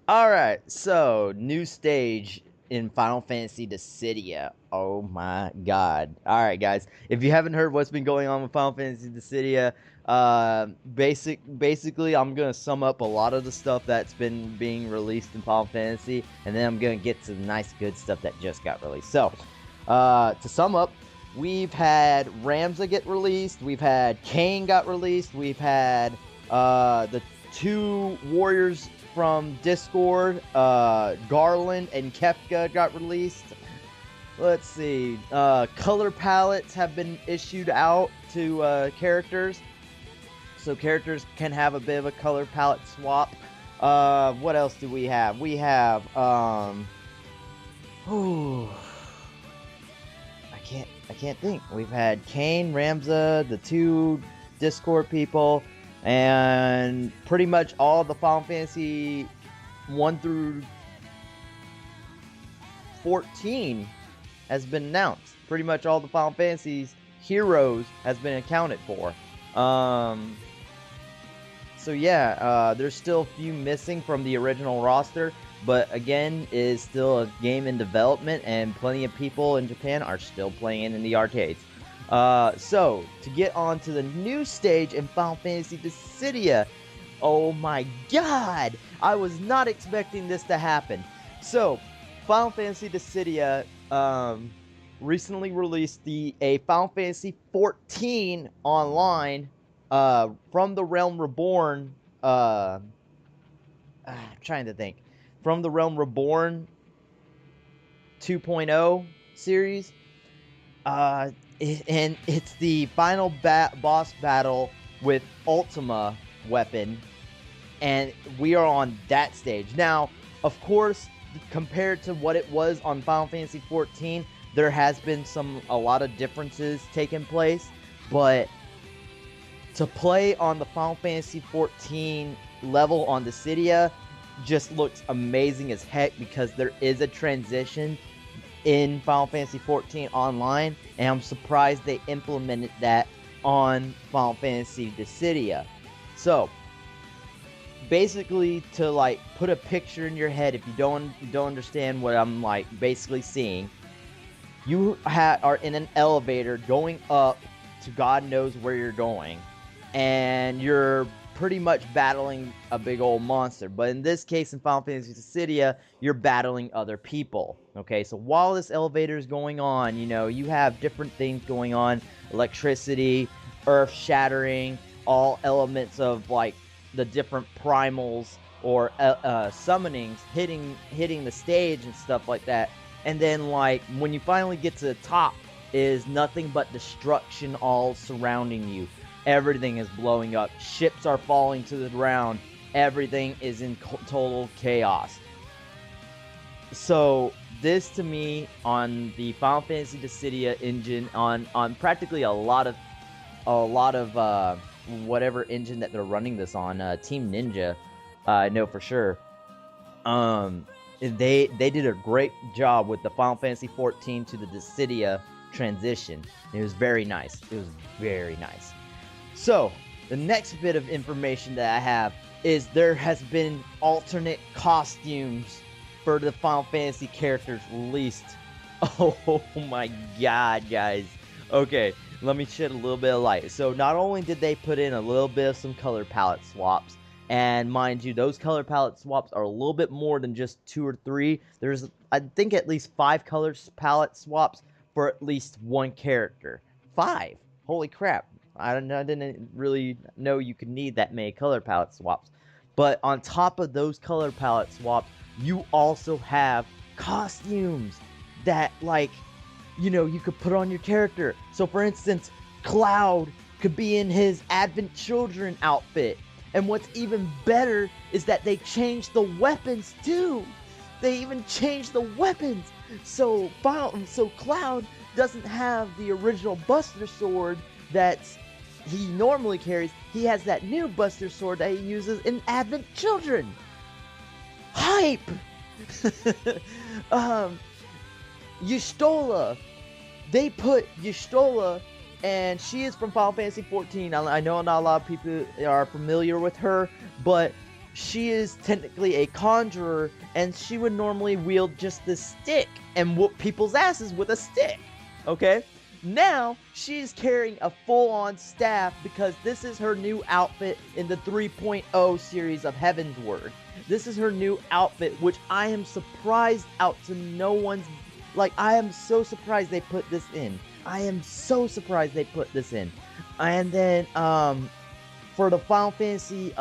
Alright, so new stage in Final Fantasy Dissidia. Oh my god. Alright guys, if you haven't heard what's been going on with Final Fantasy Dissidia, basically I'm gonna sum up a lot of the stuff that's been being released in Final Fantasy, and then I'm gonna get to the nice good stuff that just got released. So, to sum up, we've had Ramza get released, we've had Kain got released, we've had the two warriors from Discord, Garland and Kefka got released. Let's see. Color palettes have been issued out to characters, so characters can have a bit of a color palette swap. What else do we have? We have whew, I can't think. We've had Kain, Ramza, the two Discord people, and pretty much all the Final Fantasy 1 through 14 has been announced. Pretty much all the Final Fantasy's heroes has been accounted for. So yeah, there's still a few missing from the original roster, but again, is still a game in development, and plenty of people in Japan are still playing it in the arcades. So, to get on to the new stage in Final Fantasy Dissidia, oh my god! I was not expecting this to happen. So, Final Fantasy Dissidia recently released a Final Fantasy 14 online from the Realm Reborn. I'm trying to think. From the Realm Reborn 2.0 series. And it's the final boss battle with Ultima weapon, and we are on that stage. Now, of course, compared to what it was on Final Fantasy 14, there has been a lot of differences taking place, but to play on the Final Fantasy 14 level on Dissidia just looks amazing as heck, because there is a transition in Final Fantasy 14 online, and I'm surprised they implemented that on Final Fantasy Dissidia. So, basically, to like put a picture in your head, if you don't understand what I'm like basically seeing, you are in an elevator going up to God knows where you're going, and you're pretty much battling a big old monster. But in this case, in Final Fantasy Dissidia, you're battling other people. Okay, so while this elevator is going on, you know, you have different things going on: electricity, earth shattering, all elements of like the different primals or summonings hitting the stage and stuff like that. And then, like, when you finally get to the top, is nothing but destruction all surrounding you. Everything is blowing up. Ships are falling to the ground. Everything is in total chaos. So this, to me, on the Final Fantasy Dissidia engine, on practically a lot of whatever engine that they're running this on, Team Ninja, I know for sure. They did a great job with the Final Fantasy 14 to the Dissidia transition. It was very nice. It was very nice. So, the next bit of information that I have is there has been alternate costumes for the Final Fantasy characters released. Oh my god, guys. Okay, let me shed a little bit of light. So, not only did they put in a little bit of some color palette swaps, and mind you, those color palette swaps are a little bit more than just 2 or 3. There's, I think, at least 5 color palette swaps for at least one character. 5! Holy crap. I didn't really know you could need that many color palette swaps. But on top of those color palette swaps, you also have costumes that, like, you know, you could put on your character. So, for instance, Cloud could be in his Advent Children outfit. And what's even better is that they changed the weapons too. They even changed the weapons. So Cloud doesn't have the original Buster Sword that he normally carries. He has that new Buster Sword that he uses in Advent Children. Hype! Y'shtola. They put Y'shtola, and she is from Final Fantasy 14. I know not a lot of people are familiar with her, but she is technically a conjurer, and she would normally wield just this stick and whoop people's asses with a stick, okay? Now, she's carrying a full-on staff because this is her new outfit in the 3.0 series of Heavensward. This is her new outfit, which I am surprised out to no one's... Like, I am so surprised they put this in. I am so surprised they put this in. And then, for the Final Fantasy,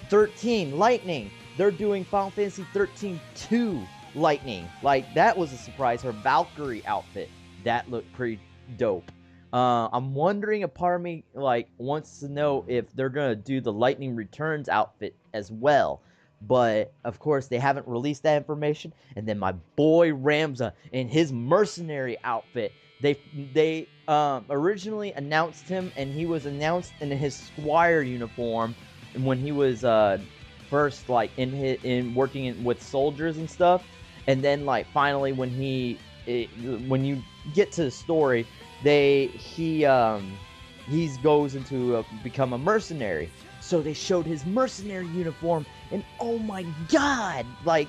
13 Lightning, they're doing Final Fantasy 13 2 Lightning. Like, that was a surprise. Her Valkyrie outfit, that looked pretty dope. I'm wondering, a part of me like wants to know if they're gonna do the Lightning Returns outfit as well, but of course they haven't released that information. And then my boy Ramza in his mercenary outfit, they originally announced him, and he was announced in his Squire uniform when he was first like in working with soldiers and stuff. And then like finally when when you get to the story, he goes into become a mercenary. So they showed his mercenary uniform, and oh my god, like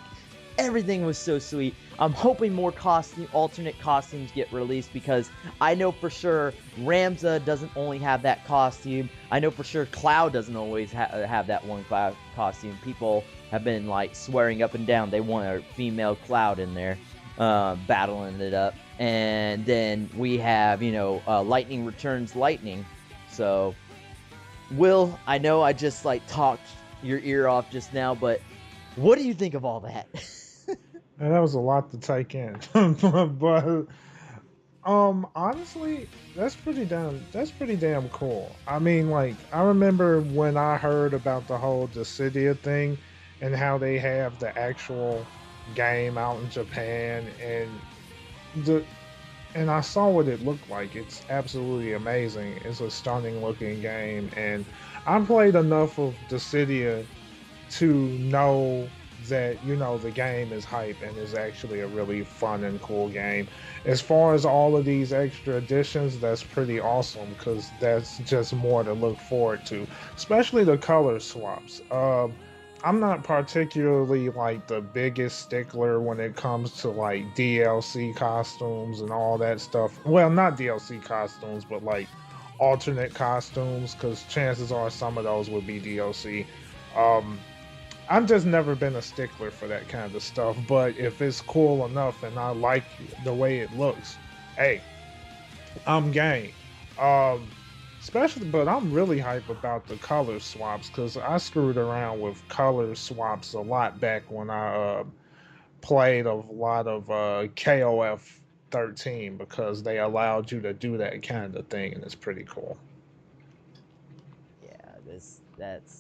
everything was so sweet. I'm hoping more alternate costumes get released, because I know for sure Ramza doesn't only have that costume. I know for sure Cloud doesn't always have that one costume. People have been like swearing up and down they want a female Cloud in there, battling it up. And then we have, Lightning Returns Lightning. So, Will, I know I just like talked your ear off just now, but what do you think of all that? And that was a lot to take in. But honestly, that's pretty damn cool. I mean, like, I remember when I heard about the whole Dissidia thing and how they have the actual game out in Japan, the and I saw what it looked like. It's absolutely amazing. It's a stunning looking game, and I played enough of Dissidia to know that the game is hype and is actually a really fun and cool game. As far as all of these extra additions, that's pretty awesome, because that's just more to look forward to, especially the color swaps. I'm not particularly like the biggest stickler when it comes to like DLC costumes and all that stuff. Well, not DLC costumes, but like alternate costumes, because chances are some of those would be DLC. Um, I've just never been a stickler for that kind of stuff, but if it's cool enough and I like the way it looks, hey, I'm game. Um, but I'm really hype about the color swaps, because I screwed around with color swaps a lot back when I played a lot of KOF 13, because they allowed you to do that kind of thing, and it's pretty cool. Yeah,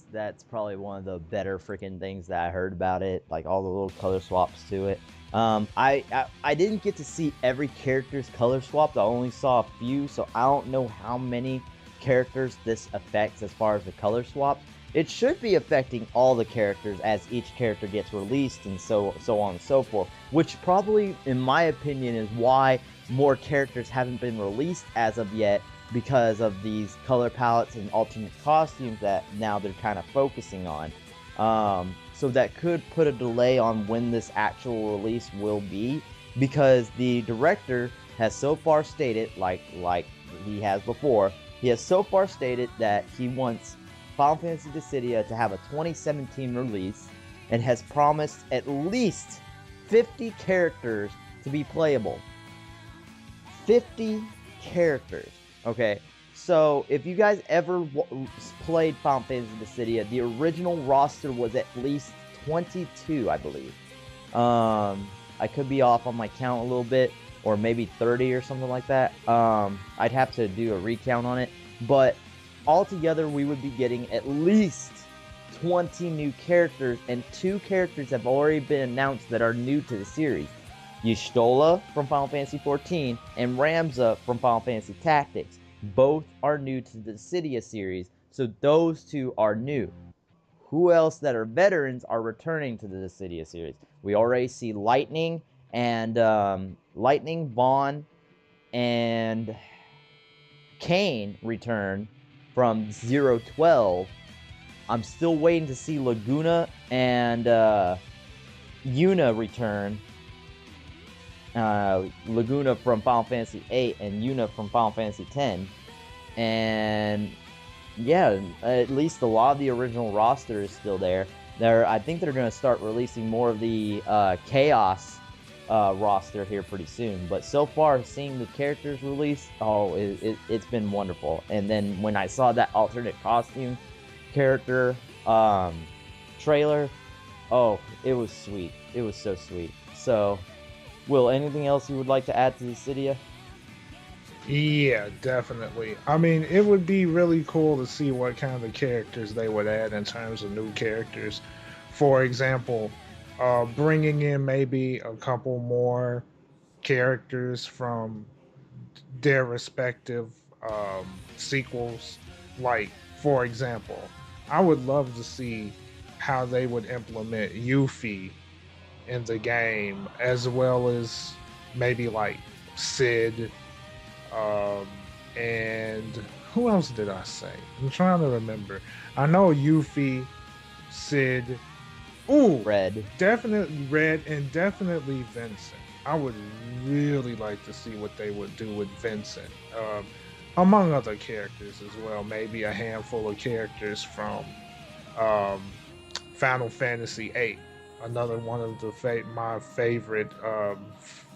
that's probably one of the better freaking things that I heard about it. Like all the little color swaps to it. I didn't get to see every character's color swap. I only saw a few, so I don't know how many characters this affects as far as the color swaps. It should be affecting all the characters as each character gets released, and so on and so forth. Which probably, in my opinion, is why more characters haven't been released as of yet, because of these color palettes and alternate costumes that now they're kind of focusing on. So that could put a delay on when this actual release will be, because the director has so far stated, like he has before, he has so far stated that he wants Final Fantasy Dissidia to have a 2017 release, and has promised at least 50 characters to be playable. 50 characters. Okay, so if you guys ever played Final Fantasy Dissidia, the original roster was at least 22, I believe. I could be off on my count a little bit, or maybe 30 or something like that. I'd have to do a recount on it, but altogether we would be getting at least 20 new characters, and 2 characters have already been announced that are new to the series. Y'shtola from Final Fantasy XIV and Ramza from Final Fantasy Tactics. Both are new to the Dissidia series, so those 2 are new. Who else that are veterans are returning to the Dissidia series? We already see Lightning, Vaughn, and Kane return from 012. I'm still waiting to see Laguna and Yuna return. Laguna from Final Fantasy VIII and Yuna from Final Fantasy X. And yeah, at least a lot of the original roster is still there. I think they're going to start releasing more of the Chaos roster here pretty soon. But so far, seeing the characters released, it's been wonderful. And then when I saw that alternate costume character trailer, oh, it was sweet. It was so sweet. So, Will, anything else you would like to add to Dissidia? Yeah, definitely. I mean, it would be really cool to see what kind of characters they would add in terms of new characters. For example, bringing in maybe a couple more characters from their respective sequels. Like, for example, I would love to see how they would implement Yuffie in the game, as well as maybe like Sid, um, and who else did I say? I'm trying to remember. I know Yuffie, Sid. Ooh, Red. definitely Red, and definitely Vincent. I would really like to see what they would do with Vincent, among other characters as well. Maybe a handful of characters from um, Final Fantasy VIII, another one of my favorite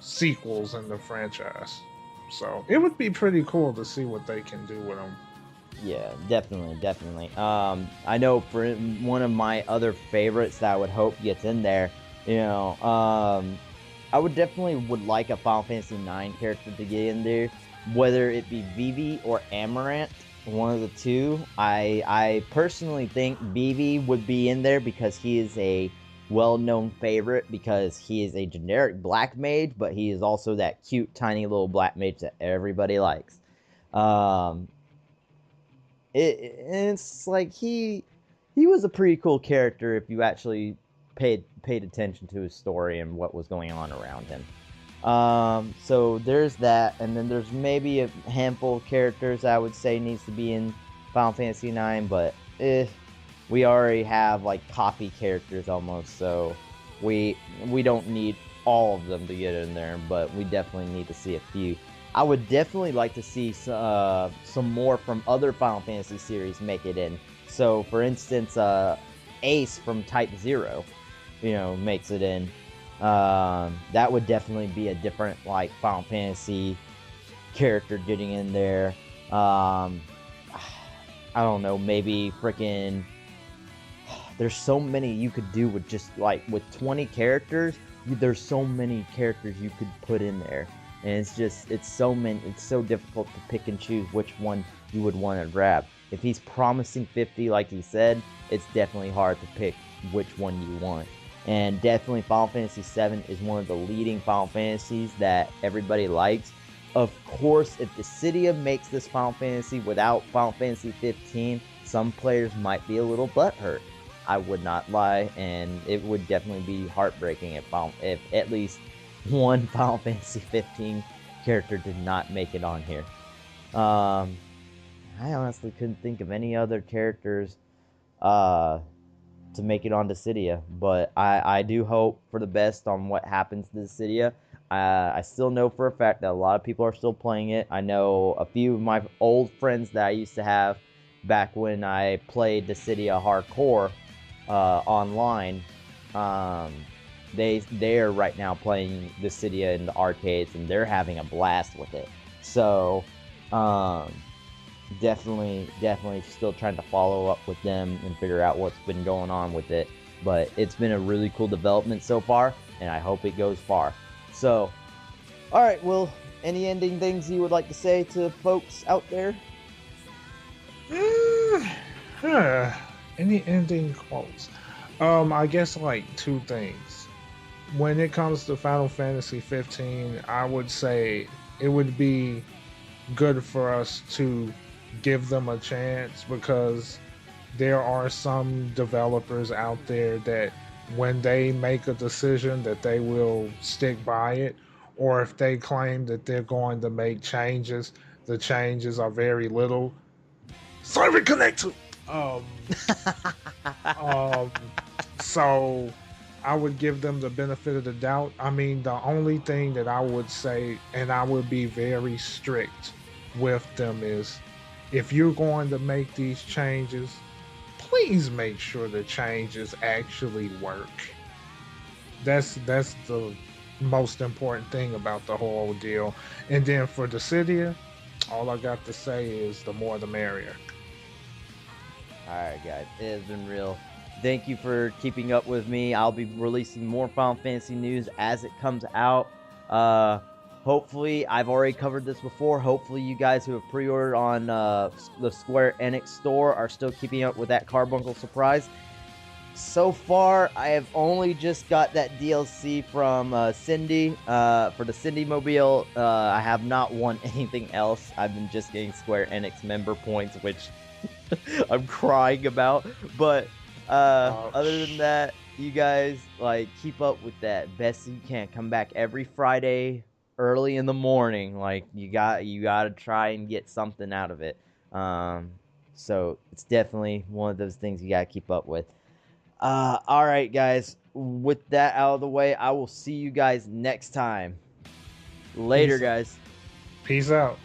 sequels in the franchise. So it would be pretty cool to see what they can do with them. Yeah, definitely, definitely. I know for one of my other favorites that I would hope gets in there, I would definitely would like a Final Fantasy IX character to get in there, whether it be Vivi or Amaranth, one of the two. I personally think Vivi would be in there because he is a well-known favorite because he is a generic black mage, but he is also that cute, tiny little black mage that everybody likes. Um, it's like he was a pretty cool character if you actually paid attention to his story and what was going on around him. So there's that, and then there's maybe a handful of characters I would say needs to be in Final Fantasy IX, but we already have like copy characters almost, so we don't need all of them to get in there, but we definitely need to see a few. I would definitely like to see some more from other Final Fantasy series make it in. So, for instance, Ace from Type 0, makes it in. That would definitely be a different, like, Final Fantasy character getting in there. I don't know, maybe freaking... There's so many you could do with just, like, with 20 characters. There's so many characters you could put in there. And it's so difficult to pick and choose which one you would want to grab. If he's promising 50 like he said, it's definitely hard to pick which one you want. And definitely Final Fantasy VII is one of the leading Final Fantasies that everybody likes. Of course, if Dissidia makes this Final Fantasy without Final Fantasy 15, some players might be a little butthurt. I would not lie, and it would definitely be heartbreaking if at least one Final Fantasy 15 character did not make it on here. I honestly couldn't think of any other characters to make it on Dissidia, but I do hope for the best on what happens to Dissidia. I still know for a fact that a lot of people are still playing it. I know a few of my old friends that I used to have back when I played Dissidia hardcore online. They're right now playing Dissidia in the arcades, and they're having a blast with it. So, definitely still trying to follow up with them and figure out what's been going on with it. But it's been a really cool development so far, and I hope it goes far. So, all right, Will, any ending things you would like to say to folks out there? Any ending quotes? I guess like two things. When it comes to Final Fantasy 15, I would say it would be good for us to give them a chance, because there are some developers out there that when they make a decision that they will stick by it, or if they claim that they're going to make changes, the changes are very little. Sorry, connect to. Um, um, so I would give them the benefit of the doubt. I mean, the only thing that I would say, and I would be very strict with them, is if you're going to make these changes, please make sure the changes actually work. That's the most important thing about the whole deal. And then for Dissidia, all I got to say is the more the merrier. Alright, guys, it has been real. Thank you for keeping up with me. I'll be releasing more Final Fantasy news as it comes out. Uh, hopefully, I've already covered this before. Hopefully, you guys who have pre-ordered on the Square Enix store are still keeping up with that Carbuncle surprise. So far, I have only just got that DLC from Cindy for the Cindy Mobile. I have not won anything else. I've been just getting Square Enix member points, which I'm crying about. But other than that, you guys like keep up with that best you can. Come back every Friday early in the morning. Like you gotta try and get something out of it. So it's definitely one of those things you gotta keep up with. All right, guys. With that out of the way, I will see you guys next time. Later, Peace, guys. peace out.